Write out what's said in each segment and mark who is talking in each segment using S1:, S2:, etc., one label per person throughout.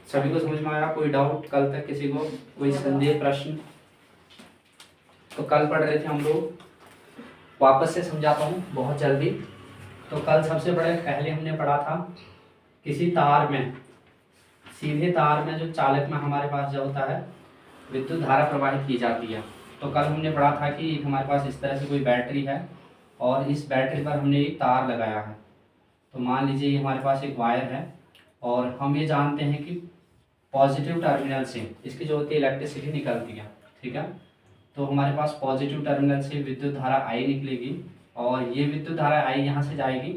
S1: सभी को समझ में आया? कोई डाउट कल तक किसी को, कोई संदेह प्रश्न? तो कल पढ़ रहे थे हम लोग, वापस से समझाता हूँ बहुत जल्दी। तो कल सबसे पहले हमने पढ़ा था किसी तार में, सीधे तार में जो चालक में हमारे पास जो होता है विद्युत धारा प्रवाहित की जाती है। तो कल हमने पढ़ा था कि हमारे पास इस तरह से कोई बैटरी है और इस बैटरी पर हमने एक तार लगाया है। तो मान लीजिए ये हमारे पास एक वायर है और हम ये जानते हैं कि पॉजिटिव टर्मिनल से इसकी जो होती है इलेक्ट्रिसिटी निकलती है, ठीक है। तो हमारे पास पॉजिटिव टर्मिनल से विद्युत धारा आई निकलेगी और ये विद्युत धारा आई यहाँ से जाएगी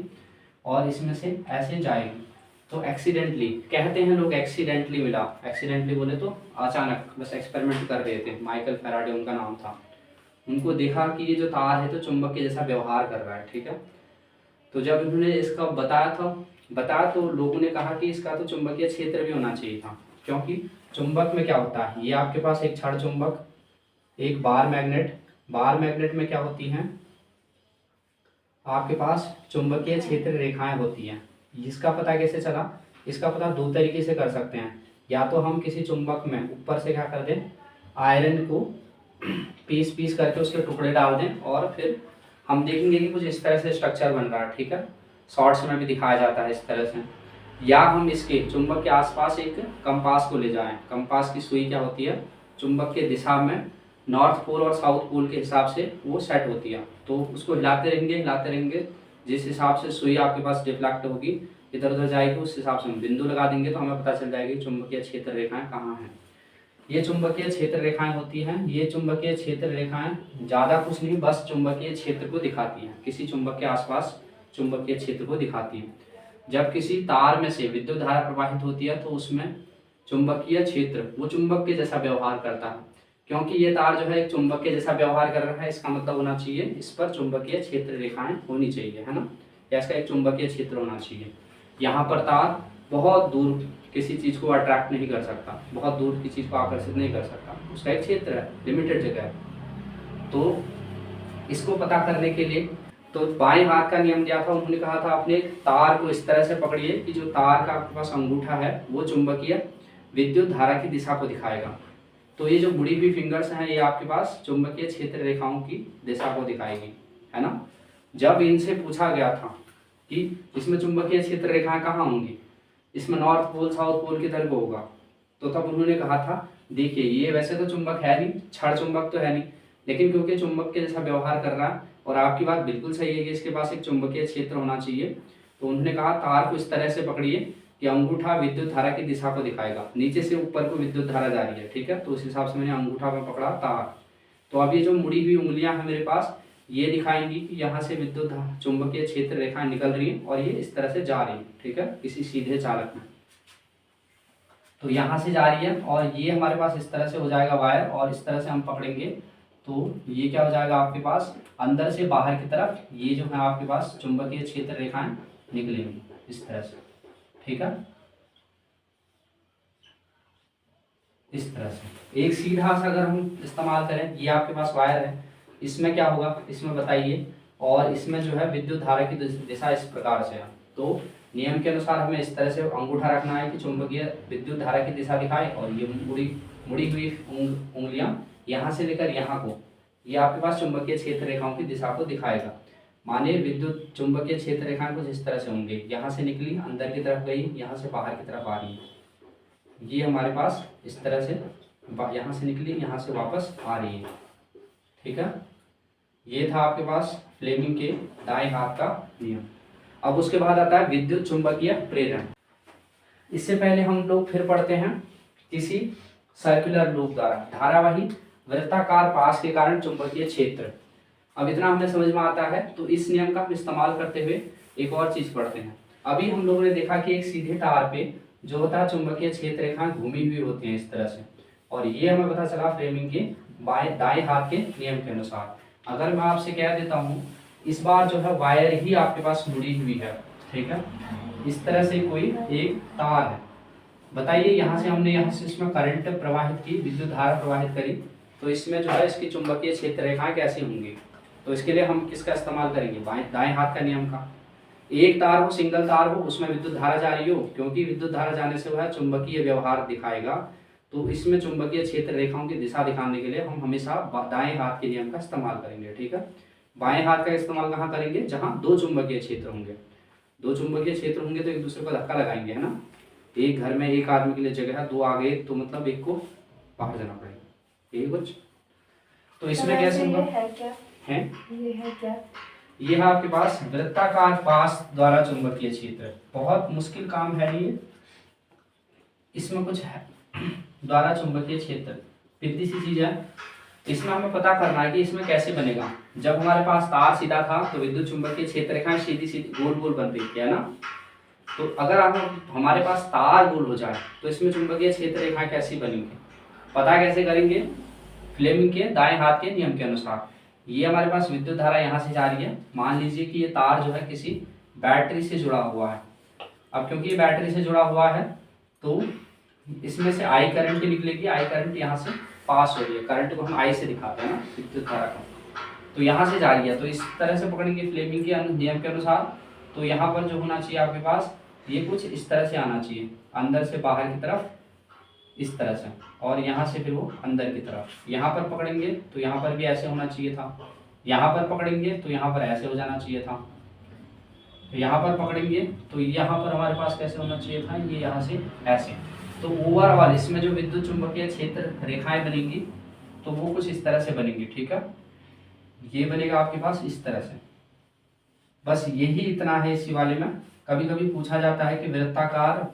S1: और इसमें से ऐसे जाएगी। तो एक्सीडेंटली कहते हैं लोग, एक्सीडेंटली मिला, एक्सीडेंटली बोले तो अचानक, बस एक्सपेरिमेंट कर रहे थे, माइकल फैराडे उनका नाम था। उनको देखा कि ये जो तार है तो चुंबक के जैसा व्यवहार कर रहा है, ठीक है। तो जब उन्होंने इसका बताया तो लोगों ने कहा कि इसका तो चुंबकीय क्षेत्र भी होना चाहिए था, क्योंकि चुंबक में क्या होता है, ये आपके पास एक क्षण चुंबक, एक बार मैग्नेट में क्या होती हैं आपके पास चुंबकीय क्षेत्र रेखाएं होती हैं। इसका पता कैसे चला? इसका पता दो तरीके से कर सकते हैं। या तो हम किसी चुंबक में ऊपर से क्या कर दें, आयरन को पीस करके उसके टुकड़े डाल दें और फिर हम देखेंगे कि कुछ इस तरह से स्ट्रक्चर बन रहा है, ठीक है। शॉर्ट्स में भी दिखाया जाता है इस तरह से। या हम इसके चुंबक के आसपास एक कंपास को ले जाएं। कंपास की सुई क्या होती है, चुंबक के दिशा में नॉर्थ पोल और साउथ पोल के हिसाब से वो सेट होती है। तो उसको हिलाते रहेंगे, जिस हिसाब से सुई आपके पास डिफ्लेक्ट होगी, इधर उधर जाएगी, उस हिसाब से हम बिंदु लगा देंगे तो हमें पता चल जाएगी चुंबकीय क्षेत्र रेखाएं कहाँ हैं। ये चुंबकीय क्षेत्र रेखाएं होती हैं। ये चुंबकीय क्षेत्र रेखाएं ज़्यादा कुछ नहीं, बस चुंबकीय क्षेत्र को दिखाती हैं, किसी चुंबक के आसपास चुंबकीय क्षेत्र को दिखाती हैं। जब किसी तार में से विद्युत धारा प्रवाहित होती है तो उसमें चुंबकीय क्षेत्र वो चुंबक के जैसा व्यवहार करता है। क्योंकि ये तार जो है एक चुंबक के जैसा व्यवहार कर रहा है, इसका मतलब होना चाहिए इस पर चुंबकीय क्षेत्र रेखाएं होनी चाहिए, है ना, या इसका एक चुंबकीय क्षेत्र होना चाहिए। यहाँ पर तार बहुत दूर किसी चीज़ को अट्रैक्ट नहीं कर सकता, बहुत दूर की चीज़ को आकर्षित नहीं कर सकता, उसका एक क्षेत्र है, लिमिटेड जगह है। तो इसको पता करने के लिए तो बाएं हाथ का नियम दिया था, उन्होंने कहा था अपने तार को इस तरह से पकड़िए कि जो तार का आपके पास अंगूठा है वो चुंबकीय विद्युत धारा की दिशा को दिखाएगा। तो ये जो मुड़ी हुई फिंगर्स हैं ये आपके पास चुंबकीय क्षेत्र रेखाओं की दिशा को दिखाएगी, है ना। जब इनसे पूछा गया था कि इसमें चुंबकीय क्षेत्र रेखाएं कहाँ होंगी, इसमें नॉर्थ पोल साउथ पोल किधर को होगा, तो तब उन्होंने कहा था देखिए ये वैसे तो चुंबक है नहीं, क्षण चुंबक तो है नहीं, लेकिन क्योंकि चुंबक के जैसा व्यवहार कर रहा है और आपकी बात बिल्कुल सही है कि इसके पास एक चुंबकीय क्षेत्र होना चाहिए, तो उन्होंने कहा तार को इस तरह से पकड़िए कि अंगूठा विद्युत धारा की दिशा को दिखाएगा, नीचे से ऊपर को विद्युत धारा जा रही है, ठीक है। तो उस हिसाब से मैंने अंगूठा में पकड़ा तार। तो अब ये जो मुड़ी हुई उंगलियां हैं मेरे पास, ये दिखाएंगी कि यहाँ से विद्युत चुंबकीय क्षेत्र रेखाएं निकल रही हैं और ये इस तरह से जा रही है, ठीक है, किसी सीधे चालक में। तो यहाँ से जा रही है और ये हमारे पास इस तरह से हो जाएगा वायर, और इस तरह से हम पकड़ेंगे तो ये क्या हो जाएगा आपके पास अंदर से बाहर की तरफ, ये जो है आपके पास चुंबकीय क्षेत्र रेखाएं निकलेंगी इस तरह से, ठीक है, इस तरह से। एक सीधा सा अगर हम इस्तेमाल करें, ये आपके पास वायर है, इसमें क्या होगा इसमें बताइए, और इसमें जो है विद्युत धारा की दिशा इस प्रकार से है। तो नियम के अनुसार हमें इस तरह से अंगूठा रखना है कि चुंबकीय विद्युत धारा की दिशा दिखाए, और ये मुड़ी हुई उंगलियां यहाँ से लेकर यहाँ को, ये आपके पास चुंबकीय क्षेत्र रेखाओं की दिशा को दिखाएगा। माने विद्युत चुंबकीय क्षेत्र रेखाएं कुछ इस तरह से होंगे, यहाँ से निकली अंदर की तरफ गई, यहाँ से बाहर की तरफ आ रही है, ये हमारे पास इस तरह से यहाँ से निकली यहाँ से वापस आ रही है, ठीक है। ये था आपके पास फ्लेमिंग के दाएं हाथ का नियम। अब उसके बाद आता है विद्युत चुंबकीय प्रेरण। इससे पहले हम लोग फिर पढ़ते हैं किसी सर्कुलर लूप द्वारा धारावाही वृत्ताकार पास के कारण चुंबकीय क्षेत्र। अब इतना हमें समझ में आता है, तो इस नियम का हम इस्तेमाल करते हुए एक और चीज पढ़ते हैं। अभी हम लोगों ने देखा कि एक सीधे तार पे जो होता है चुंबकीय क्षेत्र रेखाएं घूमी हुई होती हैं इस तरह से, और ये हमें पता चला फ्लेमिंग के दाएं हाथ के नियम के अनुसार। अगर मैं आपसे कह देता हूँ इस बार जो है वायर ही आपके पास मुड़ी हुई है, ठीक है, इस तरह से कोई एक तार है, बताइए यहाँ से हमने यहाँ से इसमें करंट प्रवाहित की, विद्युत धारा प्रवाहित करी, तो इसमें जो है इसकी चुंबकीय क्षेत्र रेखाएं कैसी होंगी। तो इसके लिए हम किसका इस्तेमाल करेंगे, दाएं हाथ का नियम का। एक तार हो, सिंगल तार हो, उसमें विद्युत धारा जा रही हो, क्योंकि विद्युत धारा जाने से वह चुंबकीय व्यवहार दिखाएगा। तो इसमें चुंबकीय क्षेत्र रेखाओं की दिशा दिखाने के लिए हम हमेशा दाएं हाथ के नियम का इस्तेमाल करेंगे। ठीक है, बाएं हाथ का इस्तेमाल कहाँ करेंगे? जहाँ दो चुंबकीय क्षेत्र होंगे। दो चुंबकीय क्षेत्र होंगे तो एक दूसरे को धक्का लगाएंगे, है ना। एक घर में एक आदमी के लिए जगह है, दो आ गए तो मतलब एक को बाहर जाना पड़ेगा, यही कुछ। तो इसमें कैसे होगा? है ये है क्या? ये है आपके पास वृत्ताकार पास द्वारा चुंबकीय क्षेत्र। बहुत मुश्किल काम है ये, इसमें कुछ है द्वारा चुंबकीय क्षेत्र, सीधी सी चीज है। इसमें हमें पता करना है कि इसमें कैसे बनेगा। जब हमारे पास तार सीधा था तो विद्युत चुंबकीय क्षेत्र रेखाएं सीधी सीधी गोल गोल बन रही थी, है ना। तो अगर हमारे पास तार गोल हो जाए तो इसमें चुंबकीय क्षेत्र रेखाएं कैसी बनेंगी? पता कैसे करेंगे? फ्लेमिंग के दाएं हाथ के नियम के अनुसार। ये हमारे पास विद्युत धारा यहाँ से जा रही है। मान लीजिए कि ये तार जो है किसी बैटरी से जुड़ा हुआ है। अब क्योंकि ये बैटरी से जुड़ा हुआ है तो इसमें से आई करंट निकलेगी। आई करंट यहाँ से पास हो रही है, करंट को हम आई से दिखाते हैं ना, विद्युत धारा को। तो यहाँ से जा रही है, तो इस तरह से पकड़ेंगे फ्लेमिंग के नियम के अनुसार। तो यहाँ पर जो होना चाहिए आपके पास, ये कुछ इस तरह से आना चाहिए, अंदर से बाहर की तरफ इस तरह से, और यहाँ से फिर वो अंदर की तरफ। यहाँ पर पकड़ेंगे तो यहाँ पर भी ऐसे होना चाहिए था, यहाँ पर पकड़ेंगे तो यहाँ पर ऐसे हो जाना चाहिए था, यहाँ पर पकड़ेंगे तो यहाँ पर हमारे पास कैसे होना चाहिए था, ये यहाँ से ऐसे। तो ओवरऑल इसमें जो विद्युत चुंबकीय क्षेत्र रेखाएं बनेंगी तो वो कुछ इस तरह से बनेंगी। ठीक है, ये बनेगा आपके पास इस तरह से। बस यही इतना है इसी वाले में। कभी कभी पूछा जाता है कि वृत्ताकार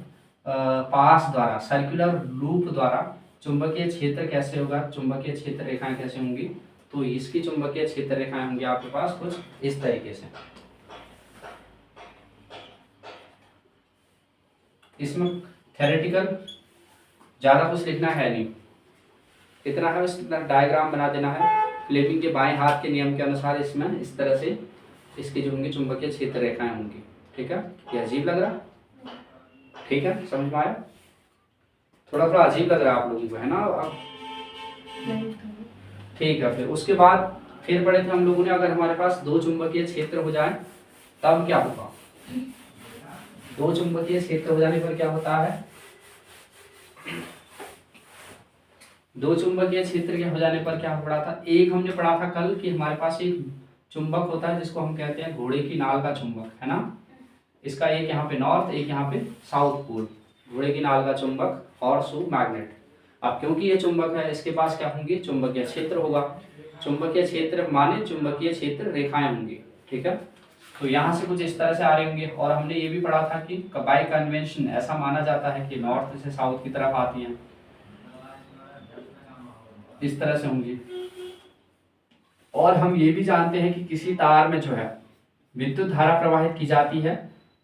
S1: पास द्वारा, सर्कुलर लूप द्वारा चुंबकीय क्षेत्र कैसे होगा, चुंबकीय क्षेत्र रेखाएं कैसे होंगी। तो इसकी चुंबकीय क्षेत्र रेखाएं होंगी आपके पास कुछ इस तरीके से। इसमें थ्योरेटिकल ज्यादा कुछ लिखना है नहीं, इतना है बस, डायग्राम बना देना है। फ्लेमिंग के बाएं हाथ के नियम के अनुसार इसमें इस तरह से इसकी जो होंगी चुंबकीय क्षेत्र रेखाएं होंगी। ठीक है, ये अजीब लग रहा? ठीक है, समझ में आया? थोड़ा थोड़ा अजीब लग रहा है आप लोगों को, है ना? अब ठीक है, फिर उसके बाद फिर पढ़े थे हम लोगों ने, अगर हमारे पास दो चुंबकीय क्षेत्र हो जाए तब क्या होगा। दो चुंबकीय क्षेत्र हो जाने पर क्या होता है? दो चुंबकीय क्षेत्र के हो जाने पर क्या पढ़ा था? एक हमने पढ़ा था कल कि हमारे पास एक चुंबक होता है जिसको हम कहते हैं घोड़े की नाल का चुंबक, है ना। इसका एक यहाँ पे नॉर्थ, एक यहाँ पे साउथ पोल, घोड़े की नाल का चुंबक, हॉर्स मैग्नेट। अब क्योंकि ये चुंबक है, इसके पास क्या होंगे? चुंबकीय क्षेत्र होगा। चुंबकीय क्षेत्र माने चुंबकीय क्षेत्र रेखाएं होंगी। ठीक है, तो यहाँ से कुछ इस तरह से आ रहे होंगे। और हमने ये भी पढ़ा था कि बाय कन्वेंशन ऐसा माना जाता है कि नॉर्थ से साउथ की तरफ आती हैं, इस तरह से होंगी। और हम ये भी जानते हैं कि किसी तार में जो है विद्युत धारा प्रवाहित की जाती है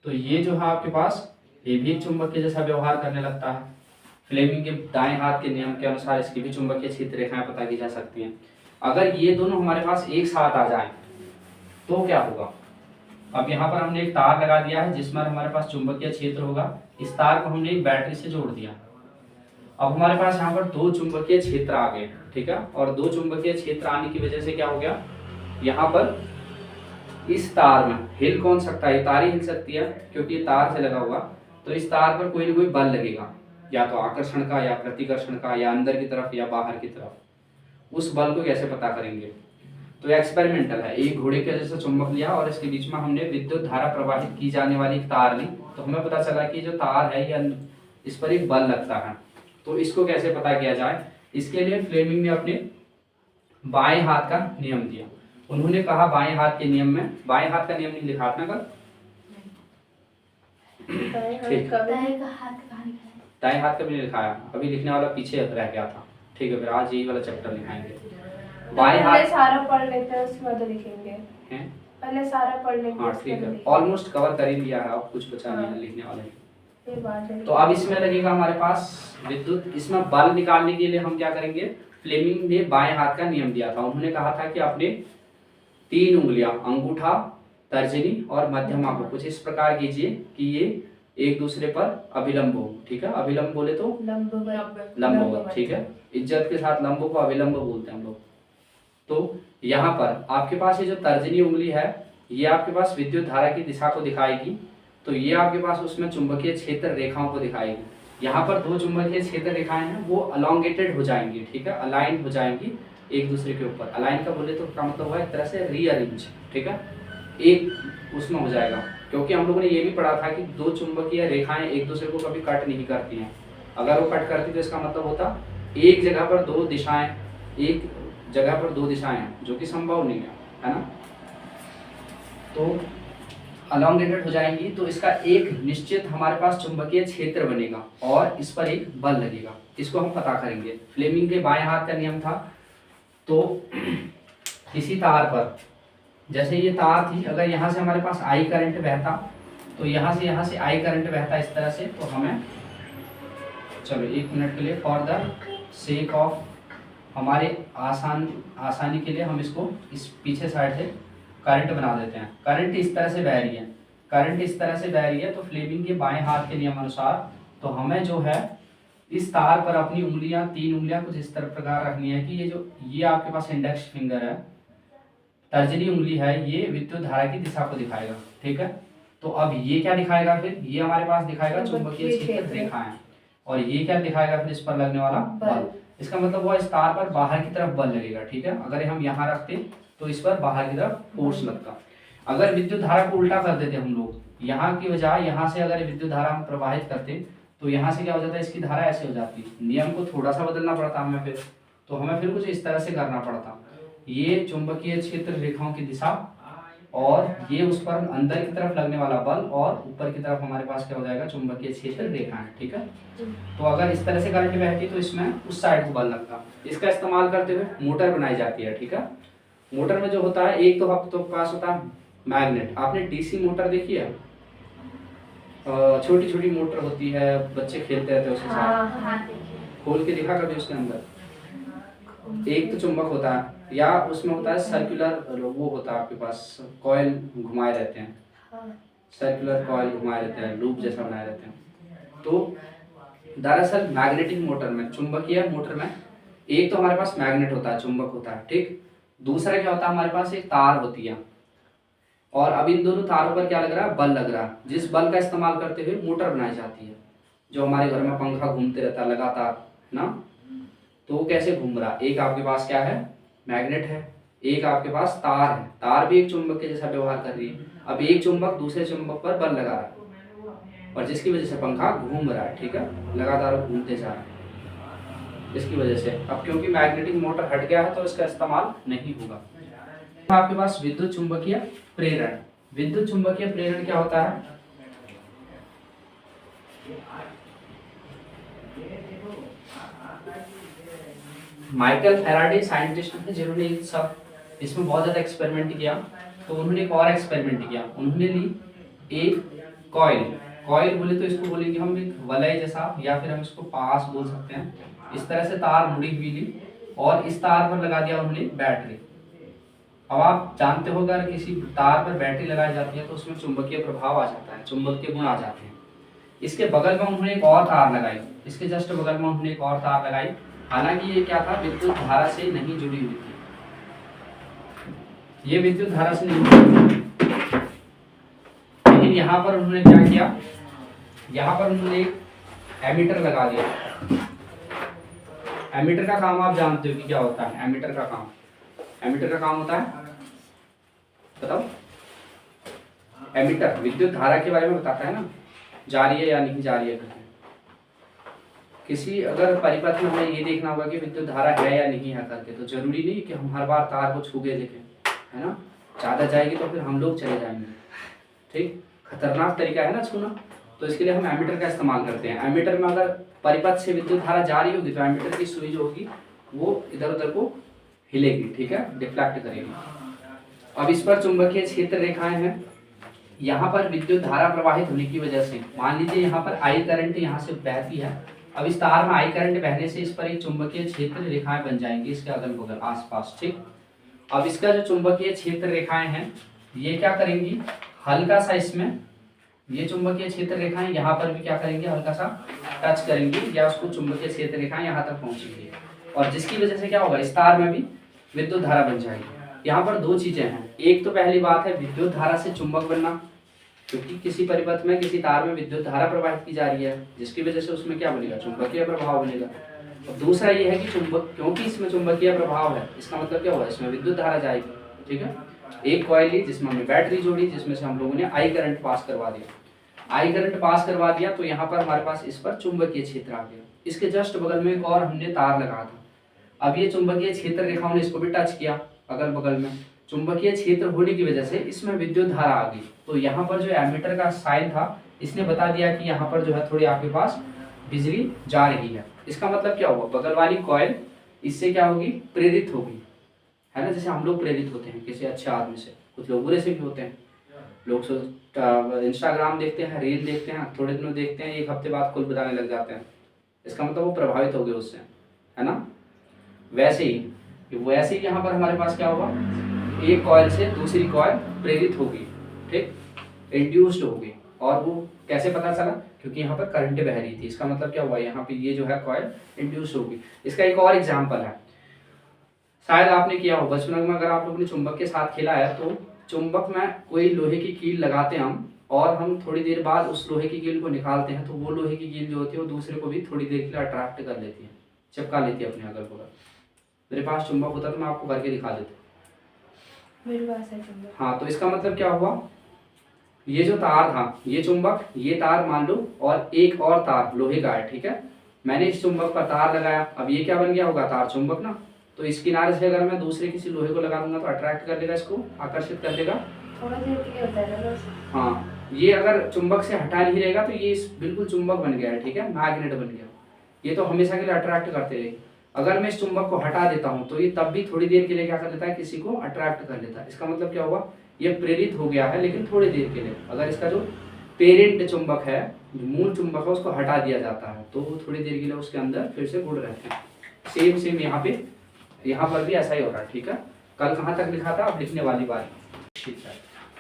S1: तो ये जो है आपके पास ये भी चुंबक के जैसा व्यवहार करने लगता है। फ्लेमिंग के दाएं हाथ के नियम के अनुसार इसकी भी चुंबकीय क्षेत्र रेखाएं पता की जा सकती हैं। अगर ये दोनों हमारे पास एक साथ आ जाएं तो क्या होगा? अब यहाँ पर हमने एक तार लगा दिया है जिसमें हमारे पास चुंबकीय क्षेत्र होगा। इस तार को हमने एक बैटरी से जोड़ दिया। अब हमारे पास यहाँ पर दो चुंबकीय क्षेत्र आ गए। ठीक है, और दो चुंबकीय क्षेत्र आने की वजह से क्या हो गया? यहाँ पर इस तार में हिल कौन सकता है? ये तार ही हिल सकती है क्योंकि ये तार से लगा हुआ। तो इस तार पर कोई ना कोई बल लगेगा, या तो आकर्षण का या प्रतिकर्षण का, या अंदर की तरफ या बाहर की तरफ। उस बल को कैसे पता करेंगे? तो एक्सपेरिमेंटल है। एक घोड़े के जैसा चुंबक लिया और इसके बीच में हमने विद्युत धारा प्रवाहित की जाने वाली एक तार ली, तो हमें पता चला कि जो तार है ये इस पर एक बल लगता है। तो इसको कैसे पता किया जाए? इसके लिए फ्लेमिंग ने अपने बाएं हाथ का नियम दिया। उन्होंने कहा बाएं हाथ के नियम में, बाएं हाथ का नियम नहीं लिखा था कल? दाएं हाथ का भी नहीं लिखाया, अभी लिखने वाला पीछे रह गया था। ठीक है, फिर आज यही वाला चैप्टर लिखाएंगे। बाएं हाथ
S2: सारा पढ़ लेते हैं उसके बाद लिखेंगे।
S1: हैं?
S2: पहले सारा पढ़ लेंगे।
S1: हाँ ठीक है, ऑलमोस्ट कवर कर ही लिया है, अब कुछ बचा नहीं है लिखने वाले। तो अब इसमें लगेगा हमारे पास विद्युत। इसमें बल निकालने के लिए हम क्या करेंगे? फ्लेमिंग ने बाएं हाथ का नियम दिया था। उन्होंने कहा था कि अपने तीन उंगलियां, अंगूठा, तर्जनी और मध्यमा को कुछ इस प्रकार कीजिए कि ये एक दूसरे पर अभिलंब हो। ठीक है, अभिलंब बोले तो लंबवत। ठीक है, इज्जत के साथ लंबों को अभिलंब बोलते हैं हम लोग। तो यहाँ पर आपके पास ये जो तर्जनी उंगली है ये आपके पास विद्युत धारा की दिशा को दिखाएगी, तो ये आपके पास उसमें चुंबकीय क्षेत्र रेखाओं को दिखाएगी। यहाँ पर दो चुंबकीय क्षेत्र रेखाएं हैं, वो अलोंगेटेड हो जाएंगी, ठीक है, अलाइन हो जाएंगी एक दूसरे के ऊपर। अलाइन का बोले तो क्या मतलब हुआ, एक तरह से रीअरेंज, ठीक है, एक उसमें हो जाएगा। क्योंकि हम लोगों ने ये भी पढ़ा था कि दो चुंबकीय रेखाएं एक दूसरे को कभी कट नहीं करती हैं। अगर वो कट करती तो इसका मतलब होता एक जगह पर दो दिशाएं, एक जगह पर दो दिशाएं हैं, जो कि संभव नहीं है ना। तो अलोंगेटेड हो जाएंगी, तो इसका एक निश्चित हमारे पास चुंबकीय क्षेत्र बनेगा और इस पर एक बल लगेगा। इसको हम पता करेंगे। फ्लेमिंग के बाएं हाथ का नियम था, तो किसी तार पर, जैसे ये तार थी, अगर यहाँ से हमारे पास आई करंट बहता, तो यहाँ से आई करंट बहता इस तरह से, तो हमें, चलो एक मिनट के लिए, फॉर द सेक ऑफ हमारे आसानी के लिए हम इसको इस पीछे साइड से करंट बना देते हैं। करंट इस तरह से बह रही है, करंट इस तरह से बह रही है, तो फ्लेमिंग के बाएं हाथ के नियम अनुसार तो हमें जो है इस तार पर अपनी उंगलियां, 3 उंगलियां कुछ इस तरह प्रकार रखनी है कि ये आपके पास इंडेक्स फिंगर है, तर्जनी उंगली है, ये विद्युत धारा की दिशा को दिखाएगा, ठीक है। तो अब ये क्या दिखाएगा, फिर ये हमारे पास दिखाएगा चुंबकीय क्षेत्र रेखाएं, और ये क्या दिखाएगा, फिर इस पर लगने वाला बल। इसका मतलब हुआ इस तार पर बाहर की तरफ बल लगेगा, ठीक है। अगर हम यहाँ रखते तो इस पर बाहर की तरफ फोर्स लगता। अगर विद्युत धारा को उल्टा कर देते हम लोग, यहाँ की बजाय यहाँ से अगर विद्युत धारा हम प्रवाहित करते, तो यहाँ से क्या हो जाता है, इसकी धारा ऐसे हो जाती। नियम को थोड़ा सा बदलना पड़ता हमें फिर, तो हमें फिर कुछ इस तरह से करना पड़ता। ये चुंबकीय क्षेत्र रेखाओं की दिशा, और ये उस पर अंदर की तरफ लगने वाला बल, और ऊपर की तरफ हमारे पास क्या हो जाएगा, चुंबकीय क्षेत्र रेखाएं, ठीक है। तो अगर इस तरह से करंट बहती तो इसमें उस साइड को बल लगता। इसका इस्तेमाल करते हुए मोटर बनाई जाती है, ठीक है। मोटर में जो होता है, एक तो आपके पास होता है मैग्नेट। आपने डीसी मोटर देखी है, छोटी छोटी मोटर होती है, बच्चे खेलते रहते हैं उसके साथ। खोल के दिखा कभी उसके अंदर। एक तो चुंबक होता है, या उसमें होता है सर्कुलर, वो होता है आपके पास कॉइल घुमाए रहते हैं, सर्कुलर कॉइल घुमाए रहते हैं, लूप जैसा बनाए रहते हैं। तो दरअसल मैग्नेटिक मोटर में, चुंबकीय मोटर में, एक तो हमारे पास मैग्नेट होता है, चुंबक होता है, ठीक। दूसरा क्या होता है, हमारे पास एक तार होती है, और अब इन दोनों तारों पर क्या लग रहा है, बल लग रहा है, जिस बल का इस्तेमाल करते हुए मोटर बनाई जाती है। जो हमारे घर में पंखा घूमते रहता है लगातार ना, तो वो कैसे घूम रहा है, एक आपके पास क्या है, मैग्नेट है, एक आपके पास तार है, तार भी एक चुंबक के जैसा व्यवहार कर रही है। अब एक चुंबक दूसरे चुंबक पर बल लगा रहा है, और जिसकी वजह से पंखा घूम रहा है, ठीक है, लगातार घूमते जा रहा है इसकी वजह से। अब क्योंकि मैग्नेटिक मोटर हट गया है, तो इसका इस्तेमाल नहीं होगा। आपके पास विद्युत चुंबकीय प्रेरण। विद्युत चुंबकीय प्रेरण क्या होता है, माइकल फैराडे साइंटिस्ट थे जिन्होंने इन सब इसमें बहुत ज़्यादा एक्सपेरिमेंट किया। तो उन्होंने एक और एक्सपेरिमेंट किया, उन्होंने ली एक कॉइल। कॉइल बोले तो इसको बोलेंगे हम एक वलय जैसा, या फिर हम इसको पास बोल सकते हैं। इस तरह से तार मुड़ी हुई ली, और इस तार पर लगा दिया उन्होंने बैटरी। अब आप जानते हो अगर किसी तार पर बैटरी लगाई जाती है तो उसमें चुंबकीय प्रभाव आ जाता है, चुंबकीय गुण आ जाते हैं। इसके बगल में उन्होंने एक और तार लगाई, इसके जस्ट बगल में उन्होंने एक और तार लगाई। हालांकि ये क्या था, विद्युत धारा से नहीं जुड़ी हुई थी, ये विद्युत धारा से नहीं जुड़ी हुई थी। लेकिन यहाँ पर उन्होंने क्या किया, यहाँ पर उन्होंने एक एमीटर लगा दिया। एमीटर का काम आप जानते हो कि क्या होता है। एमीटर का काम, एमीटर का काम होता है, बताओ। एमीटर विद्युत धारा के बारे में बताता है ना, जा रही है या नहीं जा रही है करके। किसी अगर परिपथ में हमें ये देखना होगा कि विद्युत धारा है या नहीं है करके, तो जरूरी नहीं कि हम हर बार तार को छू के देखें, है ना। ज़्यादा जाएगी तो फिर हम लोग चले जाएंगे, ठीक, खतरनाक तरीका है ना छूना। तो इसके लिए हम एमीटर का इस्तेमाल करते हैं। एमीटर में अगर परिपथ से विद्युत धारा जा रही होगी तो एमीटर की सुई जो होगी वो इधर उधर को हिलेगी, ठीक है, डिफ्लेक्ट करेगी। अब इस पर चुंबकीय क्षेत्र रेखाएं हैं। यहाँ पर विद्युत धारा प्रवाहित होने की वजह से, मान लीजिए यहाँ पर आई करंट यहाँ से बहती है। अब इस तार में आई करंट बहने से इस पर एक चुंबकीय क्षेत्र रेखाएं बन जाएंगी इसके अगल बगल आसपास, ठीक। अब इसका जो चुंबकीय क्षेत्र रेखाएं हैं ये क्या करेंगी, हल्का सा इसमें ये चुंबकीय क्षेत्र रेखाएं यहाँ पर भी क्या करेंगे, हल्का सा टच करेंगी, या उसको चुंबकीय क्षेत्र रेखाएं यहाँ तक पहुंचेंगी, और जिसकी वजह से क्या होगा, इस तार में भी विद्युत धारा बन जाएगी। यहाँ पर दो चीजें हैं। एक तो पहली बात है विद्युत धारा से चुंबक बनना, क्योंकि किसी परिपथ में किसी तार में विद्युत धारा प्रवाहित की जा रही है, जिसकी वजह से उसमें क्या बनेगा, चुंबकीय प्रभाव बनेगा। और दूसरा ये है कि चुंबक, क्योंकि इसमें चुंबकीय प्रभाव है, इसका मतलब क्या हुआ, इसमें विद्युत धारा जाएगी। ठीक है, एक कॉइल ली जिसमें हमने बैटरी जोड़ी, जिसमें से हम लोगों ने आई करंट पास करवा दिया। आई करंट पास करवा दिया तो यहाँ पर हमारे पास इस पर चुंबकीय क्षेत्र आ गया। इसके जस्ट बगल में एक और हमने तार लगा था। अब ये चुंबकीय क्षेत्र रेखाओं ने इसको भी टच किया, अगल बगल में चुंबकीय क्षेत्र होने की वजह से इसमें विद्युत धारा आ गई। तो यहाँ पर जो एमीटर का साइन था इसने बता दिया कि यहाँ पर जो है थोड़ी आपके पास बिजली जा रही है। इसका मतलब क्या हुआ, बगल वाली कॉइल इससे क्या होगी, प्रेरित होगी, है ना। जैसे हम लोग प्रेरित होते हैं किसी अच्छे आदमी से, कुछ लोग बुरे से भी होते हैं। लोग इंस्टाग्राम देखते हैं, रील देखते हैं, थोड़े दिनों देखते हैं, एक हफ्ते बाद कुल बताने लग जाते हैं। इसका मतलब वो प्रभावित हो गए उससे, है ना। वैसे ही यहाँ पर हमारे पास क्या हुआ, एक कॉइल से दूसरी कॉइल प्रेरित होगी, ठीक, इंड्यूस्ड होगी। और वो कैसे पता चला, क्योंकि यहाँ पर करंट बह रही थी। इसका मतलब क्या हुआ, यहाँ पे ये जो है कॉइल इंड्यूस होगी। इसका एक और एग्जाम्पल है, शायद आपने किया हो बचपन में, अगर आप लोगों ने चुंबक के साथ खेला है तो चुंबक में कोई लोहे की कील लगाते हैं हम, और हम थोड़ी देर बाद उस लोहे की कील को निकालते हैं, तो वो लोहे की कील जो होती है वो दूसरे को भी थोड़ी देर के लिए अट्रैक्ट कर लेती है, चिपका लेती है अपने अगल बगल। मेरे पास चुंबक होता तो मैं आपको करके दिखा देता।
S2: मेरे पास है चुंबक।
S1: हाँ, तो इसका मतलब क्या हुआ, ये जो तार था, ये चुंबक, ये तार मान लो, और एक और तार लोहे का है, ठीक है। मैंने इस चुंबक पर तार लगाया, अब ये क्या बन गया होगा, तार चुंबक ना। तो इस किनारे से अगर मैं दूसरे किसी लोहे को लगा दूंगा तो अट्रैक्ट कर लेगा, इसको आकर्षित कर लेगा।
S2: थोड़ा देर के लिए होता है ना बस।
S1: हाँ, ये अगर चुंबक से हटा नहीं रहेगा तो ये बिल्कुल चुंबक बन गया है, ठीक है, मैग्नेट बन गया। ये तो हमेशा के लिए अट्रैक्ट करते रहेगी। अगर मैं इस चुंबक को हटा देता हूँ तो ये तब भी थोड़ी देर के लिए क्या कर लेता है, किसी को अट्रैक्ट कर लेता है। इसका मतलब क्या हुआ, ये प्रेरित हो गया है, लेकिन थोड़ी देर के लिए। अगर इसका जो पेरेंट चुंबक है, जो मूल चुंबक है, उसको हटा दिया जाता है तो वो थोड़ी देर के लिए उसके अंदर फिर से गुड़ रहते हैं। सेम यहाँ पर भी ऐसा ही हो रहा है, ठीक है। कल कहाँ तक लिखा था, अब लिखने वाली बात।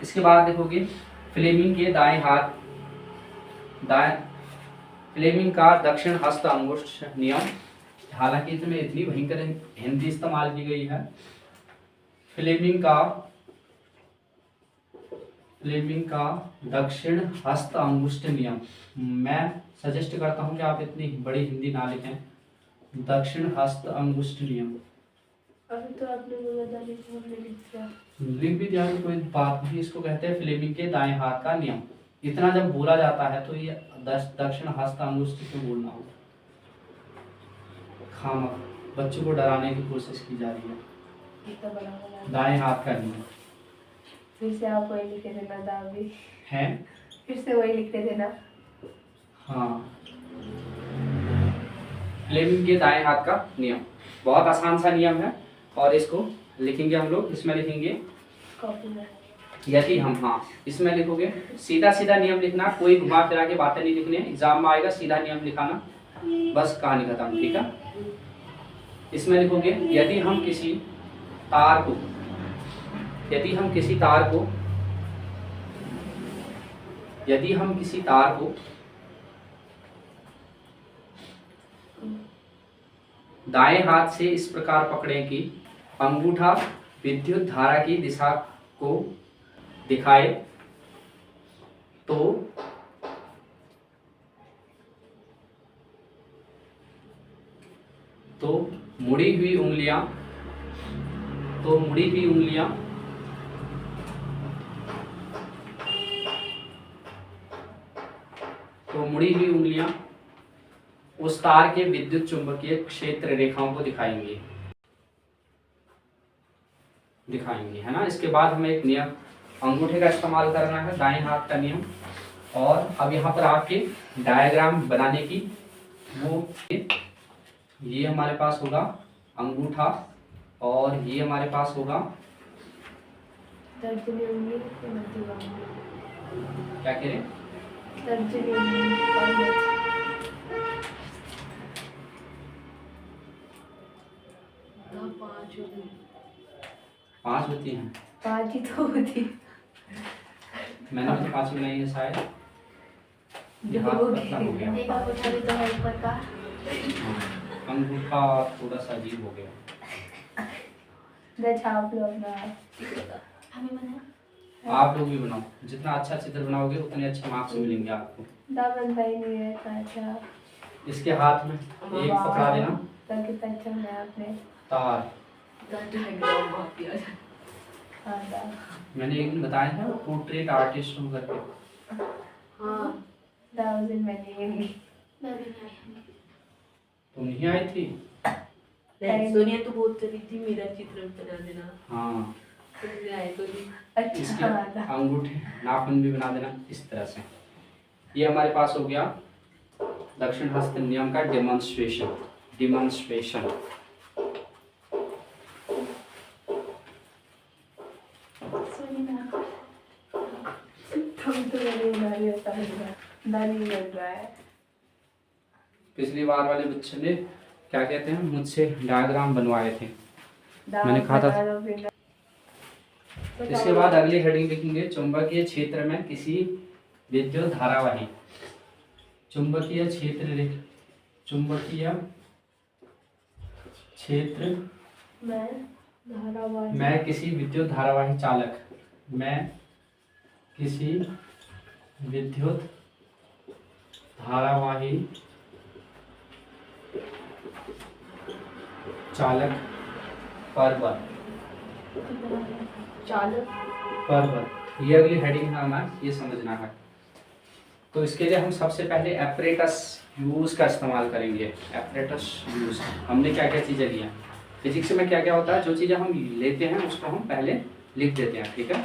S1: इसके बाद देखोगे फ्लेमिंग के फ्लेमिंग का दक्षिण हस्त अंगुष्ठ नियम। हालांकि इसमें इतनी भयंकर हिंदी इस्तेमाल की गई है। फ्लेमिंग का दक्षिण हस्त अंगुष्ठ नियम। मैं सजेस्ट करता हूं कि आप इतनी बड़ी हिंदी ना लिखें। दक्षिण हस्त अंगुष्ठ नियम
S2: अभी तो आपने बोला था लिख दिया,
S1: लिख भी दिया, कोई बात नहीं। इसको कहते हैं फ्लेमिंग के दाएं हाथ का नियम। इतना जब बोला जाता है तो ये दक्षिण हस्त अंगुष्ठ क्यों बोलना होगा, खामख बच्चों को डराने की कोशिश की जा रही है।
S2: कितना बड़ा बोला,
S1: दाएं हाथ का नियम।
S2: फिर से आप वही लिखे देना था अभी
S1: है,
S2: फिर से वही लिखते देना।
S1: हाँ, फ्लेमिंग के दाएं हाथ का नियम बहुत आसान सा नियम है, और इसको लिखेंगे हम लोग, इसमें लिखेंगे
S2: कॉपी में।
S1: यदि हम, हाँ, इसमें लिखोगे सीधा सीधा नियम लिखना, कोई घुमा फिरा के बातें नहीं लिखनी है। एग्जाम में आएगा सीधा नियम लिखाना, बस कहानी खत्म, ठीक है। इसमें लिखोगे यदि हम किसी तार को दाएं हाथ से इस प्रकार पकड़ें कि अंगूठा विद्युत धारा की दिशा को दिखाए, तो मुड़ी हुई उंगलियां उस तार के विद्युत चुंबकीय क्षेत्र रेखाओं को दिखाएंगे, है ना। इसके बाद हमें एक नियम अंगूठे का इस्तेमाल करना है, दाएं हाथ का नियम। और अब यहाँ पर आपके डायग्राम बनाने की, वो ये हमारे पास होगा अंगूठा, और ये हमारे पास होगा
S2: तर्जनी उंगली, मध्यमा उंगली।
S1: क्या कह रहे हैं,
S2: तर्जनी उंगली,
S1: 5 होती हैं।
S2: 5 ही तो होती,
S1: मैंने तो 5 बनाई है शायद। ये हाथ पतला हो गया,
S2: एक अंगूठा भी तो है ऊपर का।
S1: अंगूठा थोड़ा सा अजीब हो गया।
S2: छाप लो अपना
S3: हमें बनाया
S1: आप लोग भी बनाओ, जितना अच्छा चित्र बनाओगे उतने अच्छे मार्क्स मिलेंगे आपको।
S2: दामन भाई नहीं है अच्छा
S1: इसके हाथ में एक पकड़ा देना
S2: तो कितना अच्छा बनाया आपने।
S1: तार।
S2: हाँ दाम
S1: मैंने एक दिन बताया था पोर्ट्रेट आर्टिस्ट हूँ करके।
S3: हाँ
S2: दाम दिन मैंने
S3: मैं भी नहीं आई।
S1: तुम नहीं आई थी?
S3: सोनिया तो बोलती रही थी मेरा चित्र बना देना।
S1: हाँ,
S3: तुम आए तो नहीं।
S1: इसके
S2: अच्छा दाम
S1: अंगूठे नाखून भी बना देना इस तरह से। ये हमारे पास हो गया दक्षिण हस्त नियम का डेमोन्स्ट्रेशन।
S2: तुम तो मेरे बना रही होता है नहीं बन रहा है।
S1: पिछली बार वाले बच्चे ने क्या कहते हैं मुझसे डायग्राम बनवाए थे।
S2: दाम
S1: मैंने कहा था।
S2: बता दो फिर।
S1: इसके बाद अगली हेडिंग लिखेंगे चुंबकीय क्षेत्र में किसी विद्युत धारावाही। चुंबकीय क्षेत्र
S2: मैं धारावाही
S1: मैं किसी विद्युत धारावाही चालक। मैं किसी विद्युत धारावाही चालक पर्वत। ये अगली हेडिंग है हमारी, ये समझना है। तो इसके लिए हम सबसे पहले एपरेटस यूज का इस्तेमाल करेंगे। एपरेटस यूज हमने क्या क्या चीज़ें लिया, फिजिक्स में क्या क्या होता है, जो चीज़ें हम लेते हैं उसको हम पहले लिख देते हैं, ठीक है।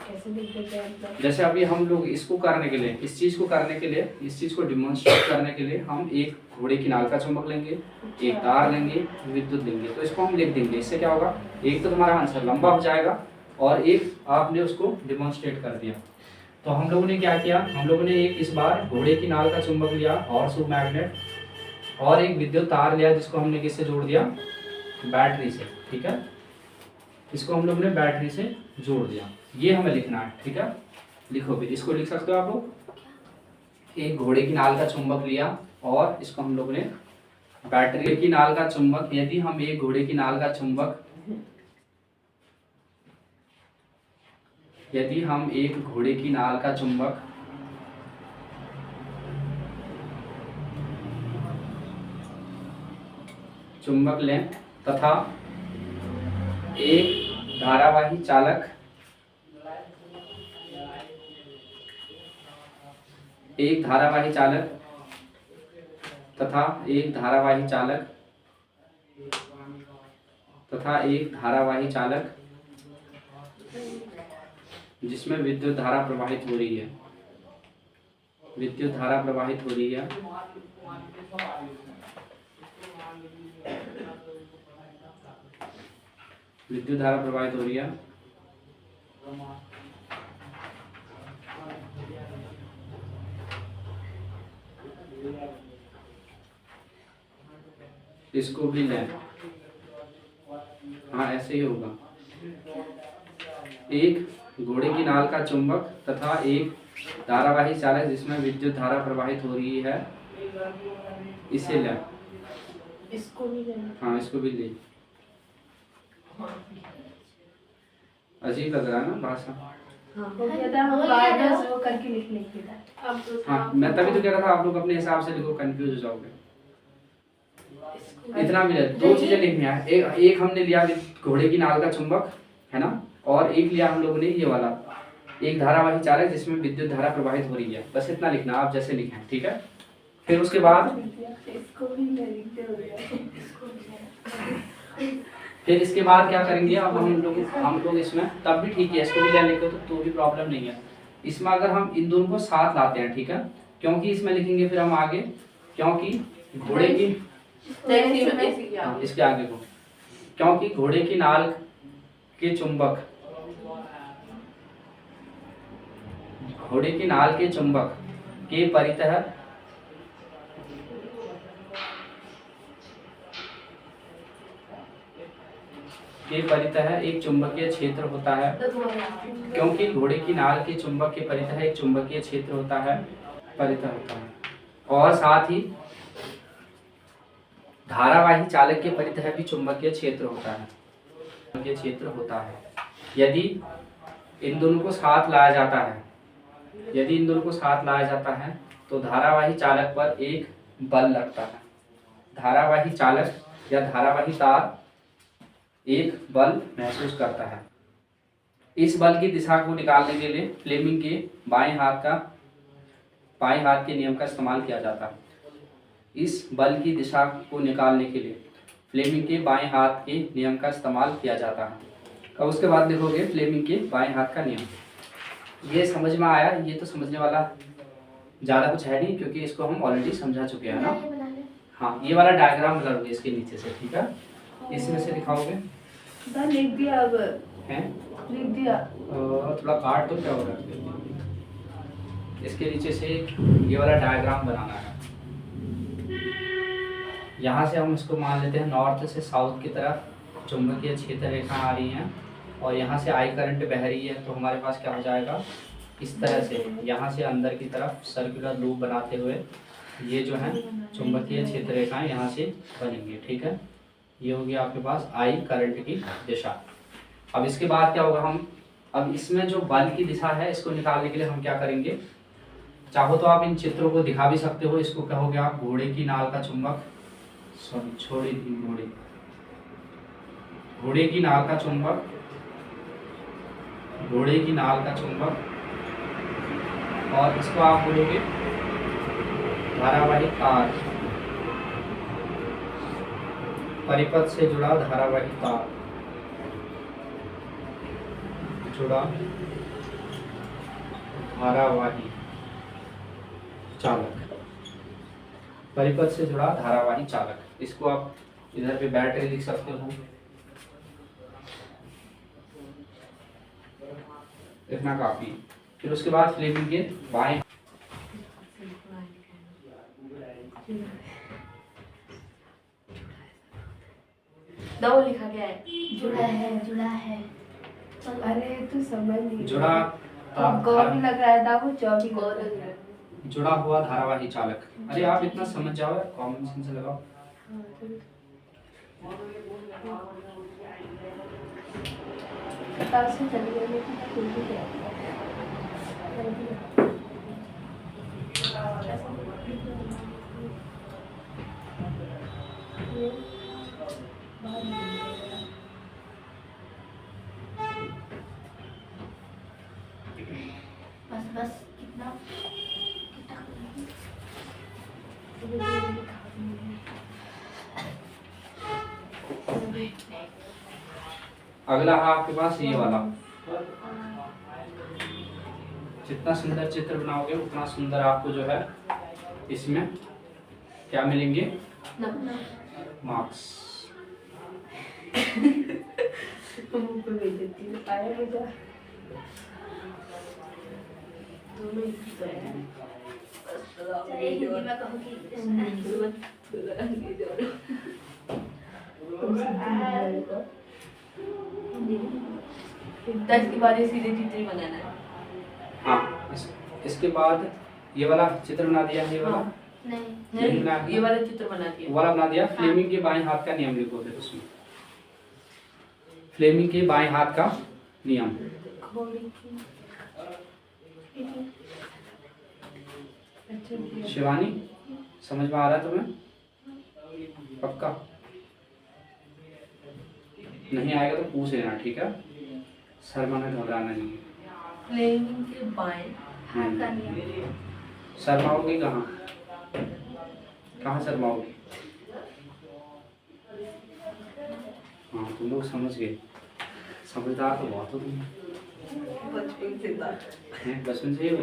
S2: कैसे लिख देते हैं मतलब?
S1: जैसे अभी हम लोग इसको करने के लिए, इस चीज़ को करने के लिए, इस चीज़ को डिमॉन्स्ट्रेट करने के लिए हम एक घोड़े की नाल का चुंबक लेंगे, एक तार लेंगे, विद्युत लेंगे, तो इसको हम लिख देंगे। इससे क्या होगा, एक तो तुम्हारा आंसर लंबा हो जाएगा और एक आपने उसको डिमॉन्स्ट्रेट कर दिया। तो हम लोगों ने क्या किया, हम लोगों ने एक इस बार घोड़े की नाल का चुंबक लिया और सू मैग्नेट, और एक विद्युत तार लिया जिसको हमने किससे जोड़ दिया, बैटरी से, ठीक है। इसको हम लोग ने बैटरी से जोड़ दिया, ये हमें लिखना है, ठीक है। लिखो भी, इसको लिख सकते हो आप लोग। एक घोड़े की नाल का चुंबक लिया और इसको हम लोग ने बैटरी की नाल का चुंबक, यदि हम एक घोड़े की नाल का चुंबक, यदि हम एक घोड़े की नाल का चुंबक लें तथा एक धारावाही चालक तथा एक धारावाही चालक जिसमें विद्युत धारा प्रवाहित हो रही है, विद्युत धारा प्रवाहित हो रही है, विद्युत धारा प्रवाहित हो रही है, इसको भी लें। हाँ ऐसे ही होगा, एक घोड़े की नाल का चुंबक तथा एक धारावाही चालक जिसमें विद्युत धारा प्रवाहित हो रही है, इसे लें।
S2: इसको भी लेना।
S1: हाँ इसको भी ले। अजीब लग रहा है ना भाषा।
S2: हो गया था, हम बाद में वो करके लिख लेंगे ना।
S3: अब तो
S1: हाँ मैं तभी तो कह रहा था आप लोग अपने हिसाब से लिखो, कंफ्यूज हो जाओगे। इतना भी है, दो चीजें लिखनी है। एक हमने लिया घोड़े की नाल का चुंबक, है ना, और एक लिया हम लोगों ने ये वाला, एक धारावाही चालक जिसमें विद्युत धारा प्रवाहित हो रही है। बस इतना लिखना आप जैसे लिखे, ठीक है। फिर उसके बाद
S2: इसको भी लिखते हो गया।
S1: फिर इसके बाद क्या करेंगे, अब हम लोग इसमें तब भी ठीक है, इसको भी ले लेंगे तो भी प्रॉब्लम नहीं है। इसमें अगर हम इन दोनों को साथ लाते हैं, ठीक है, क्योंकि इसमें लिखेंगे फिर हम आगे, क्योंकि घोड़े की इसके आगे को, क्योंकि घोड़े की नाल के चुंबक, घोड़े की नाल के चुंबक के परितः एक चुंबकीय क्षेत्र होता है, क्योंकि घोड़े की नाल के चुंबक के परितः एक चुंबकीय क्षेत्र होता है, और साथ ही धारावाही चालक के परितः भी चुंबकीय क्षेत्र होता है, चुंबकीय क्षेत्र होता है। यदि इन दोनों को साथ लाया जाता है, यदि इन दोनों को साथ लाया जाता है तो धारावाही चालक पर एक बल लगता है। धारावाही चालक या धारावाही तार एक बल महसूस करता है। इस बल की दिशा को निकालने के लिए फ्लेमिंग के बाएं हाथ के नियम का इस्तेमाल किया जाता है। इस बल की दिशा को निकालने के लिए फ्लेमिंग के बाएं हाथ के नियम का इस्तेमाल किया जाता है। अब उसके बाद देखोगे फ्लेमिंग के बाएं हाथ का नियम। ये समझ में आया? ये तो समझने वाला ज़्यादा कुछ है नहीं, क्योंकि इसको हम ऑलरेडी समझा चुके हैं ना। हाँ, ये वाला डायग्राम बना लोगे इसके नीचे से, ठीक है? इसमें से दिखाओगे।
S2: लिख दिया, अब
S1: हैं?
S2: लिख दिया।
S1: थोड़ा काट तो क्या हो रहा है? इसके नीचे से ये वाला डायग्राम बनाना है। यहाँ से हम इसको मान लेते हैं नॉर्थ से साउथ की तरफ चुंबकीय क्षेत्र रेखा आ रही हैं और यहाँ से आई करंट बह रही है, तो हमारे पास क्या हो जाएगा, इस तरह से यहाँ से अंदर की तरफ सर्कुलर लूप बनाते हुए ये जो है चुंबकीय क्षेत्र रेखाएं यहाँ से बनेंगी, ठीक है? ये होगी आपके पास आई करंट की दिशा। अब इसके बाद क्या होगा, हम अब इसमें जो बल की दिशा है इसको निकालने के लिए हम क्या करेंगे, चाहो तो आप इन चित्रों को दिखा भी सकते हो। इसको कहोगे आप घोड़े की नाल का चुंबक, घोड़े की नाल का चुंबक, घोड़े की नाल का चुंबक, और इसको आप बोलोगे धारावाही तार, परिपथ से जुड़ा धारावाही तार, जुड़ा धारावाही चालक, परिपथ से जुड़ा धारावाही चालक। इसको आप इधर पे बैटरी लिख सकते हो, इतना काफी। फिर उसके बाद फ्लेमिंग के बाएं
S3: दो लिखा गया है,
S2: जुड़ा है। अरे तू समझ नहीं,
S1: जुड़ा
S2: कौन लग रहा था वो 24
S3: कौन लग रहा है?
S1: जुड़ा हुआ धारावाही चालक। अरे आप इतना समझ जाओ, कॉमन सेंस लगाओ।
S2: पता से चली गई लेकिन कुछ भी क्या बस कितना
S1: अगला है आपके पास ये वाला। जितना सुंदर चित्र बनाओगे उतना सुंदर आपको जो है इसमें क्या मिलेंगे, मार्क्स।
S3: इसके बाद ये सीधे चित्र ही बनाना है।
S1: हाँ, इसके बाद ये वाला चित्र बना दिया, ये वाला
S3: नहीं, ये वाला चित्र बना दिया,
S1: वाला बना दिया। फ्लेमिंग के बाएं हाथ का नियम लिखो फिर उसमें, फ्लेमिंग के बाएं हाथ का नियम। शिवानी समझ में आ रहा है तुम्हें? पक्का? नहीं आएगा तो पूछ लेना, ठीक है? शर्माना घबराना नहीं है।
S3: फ्लेमिंग के बाएं
S2: हाथ का नियम।
S1: शर्माओगे कहाँ? कहाँ शर्माओगे? हाँ, तुम लोग समझ गए। समझदार तो बहुत हो तुम।
S3: बचपन से था।
S1: बचपन से ही हो।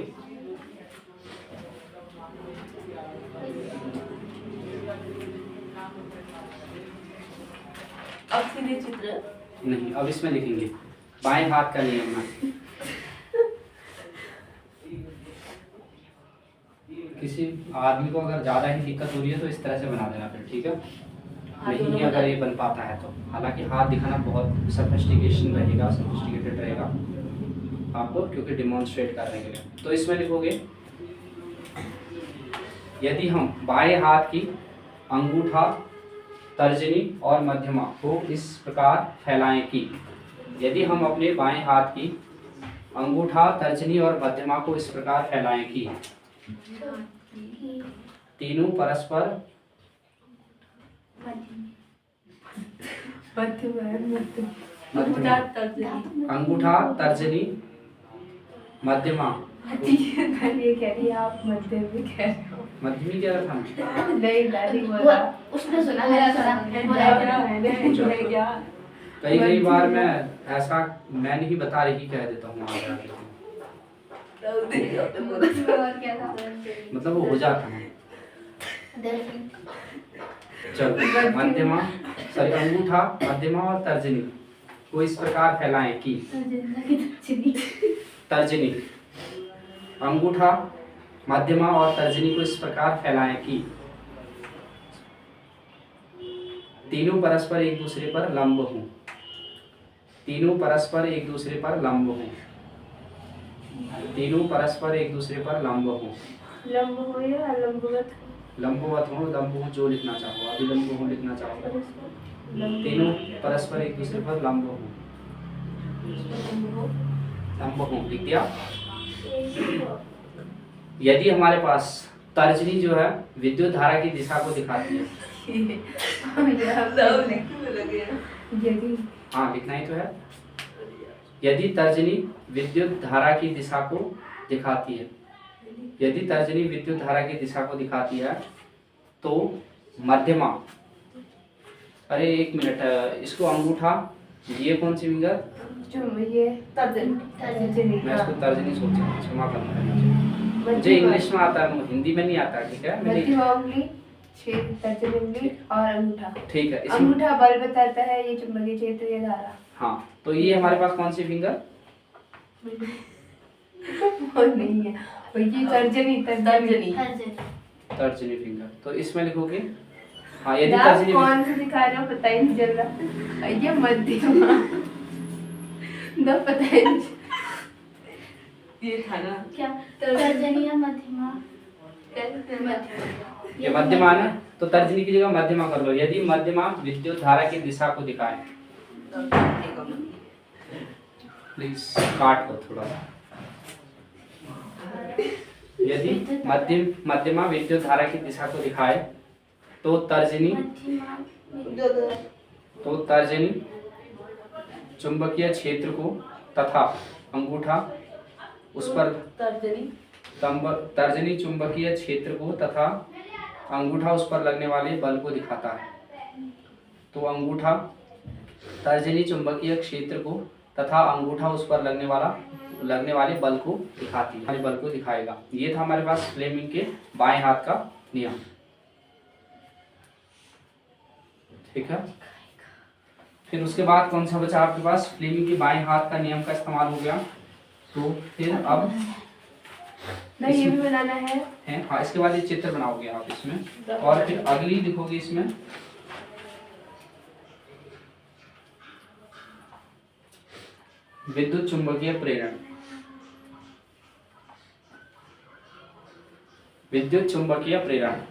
S3: अब सीधे चित्र
S1: नहीं, अब इसमें लिखेंगे बाएं हाथ का नियम है। किसी आदमी को अगर ज़्यादा ही दिक्कत हो रही है तो इस तरह से बना देना फिर, ठीक है? नहीं अगर ये बन पाता है तो, हालांकि हाथ दिखाना बहुत सफिस्टिकेशन रहेगा, सफिस्टिकेटेड रहेगा आपको, क्योंकि डिमॉन्स्ट्रेट करने के लिए। तो इसमें लिखोगे यदि हम बाएं हाथ की अंगूठा तर्जनी और मध्यमा को इस प्रकार फैलाएं कि यदि हम अपने बाएं हाथ की अंगूठा, तर्जनी और मध्यमा को इस प्रकार फैलाएं कि तीनों परस्पर
S3: अंगूठा तर्जनी
S1: अंगूठा, तर्जनी, मध्यमा।
S2: ये कह रही है, आप मध्य में कह रहे हो।
S1: मध्यमी क्या था?
S2: नहीं दादी बोला।
S4: उसने सुना है
S3: क्या
S1: कई कई बार मैं ऐसा मैं नहीं बता रही कह देता हूँ आगे आगे।
S4: और क्या था?
S1: मतलब वो हो जाता है। चलो मध्यमा सॉरी अंगूठा, मध्यमा और तर्जनी को इस प्रकार फैलाएं कि तर्जनी, अंगूठा, मध्यमा और तर्जनी को इस प्रकार फैलाएं कि तीनों परस्पर एक दूसरे पर लंब हों। तीनों परस्पर एक दूसरे पर लंब हों। तीनों परस्पर एक दूसरे पर लंब हों।
S2: लंब हो या लंबवत?
S1: लंबवत हो, लंब हो, जो लिखना चाहो, अभिलंब हो लिखना चाहो। तीनों परस्पर एक दूसरे पर लंब हों। लंब हों लिख दिया। यदि हमारे पास तर्जनी जो है विद्युत धारा की दिशा को दिखाती है।
S2: यदि
S1: हाँ लिखना ही तो है। यदि तर्जनी विद्युत धारा की दिशा को दिखाती है, यदि तर्जनी विद्युत धारा की दिशा को दिखाती है तो मध्यमा, अरे एक मिनट, इसको अंगूठा, ये कौन सी फिंगर?
S2: ये
S4: तर्जनी।
S1: मैं इसको तर्जनी सोचा, क्षमा करना मुझे इंग्लिश में आता है, हिंदी में नहीं आता। ठीक है
S2: मध्यमा उंगली, छेद, तर्जनी उंगली और अंगूठा।
S1: ठीक है।
S2: अंगूठा बल बताता है, ये चुंबकीय क्षेत्र, ये धारा।
S1: हाँ तो ये हमारे पास कौन सी फिंगर?
S2: वो नहीं है, वो ये तर्जनी
S1: तर्जनी फिंगर। तो इसमें लिखोगे हाँ यदि
S2: आप
S1: तर्जनी
S2: कौन सा दिखा रहे हो पता ही नहीं चल रहा। ये मध्यमा दो पता ही नहीं।
S3: ये था ना
S4: क्या? तर्जनी या मध्यमा?
S1: ये मध्यमा है, तो तर्जनी की जगह मध्यमा कर लो। यदि मध्यमा विद्युत धारा की दिशा को दिखाए, प्लीज काट दो थोड़ा। यदि मध्यमा विद्युत धारा की दिशा को दिखाए तो तर्जनी चुंबकीय क्षेत्र को तथा अंगूठा उस पर तर्जनी चुंबकीय क्षेत्र को तथा अंगूठा उस पर लगने वाले बल को दिखाता है। तो अंगूठा तर्जनी चुंबकीय क्षेत्र को तथा अंगूठा उस पर लगने वाले बल को दिखाती है, बल को दिखाएगा। ये था हमारे पास फ्लेमिंग के बाएं हाथ का नियम। ठीक है, फिर उसके बाद कौन सा बचा आपके पास? फ्लेमिंग के बाएं हाथ का नियम का इस्तेमाल हो गया। तो फिर अब
S2: नहीं, ये भी बनाना है।
S1: हाँ, इसके बाद ये चित्र बनाओगे आप इसमें, और फिर अगली लिखोगे इसमें विद्युत चुंबकीय प्रेरण। विद्युत चुंबकीय प्रेरण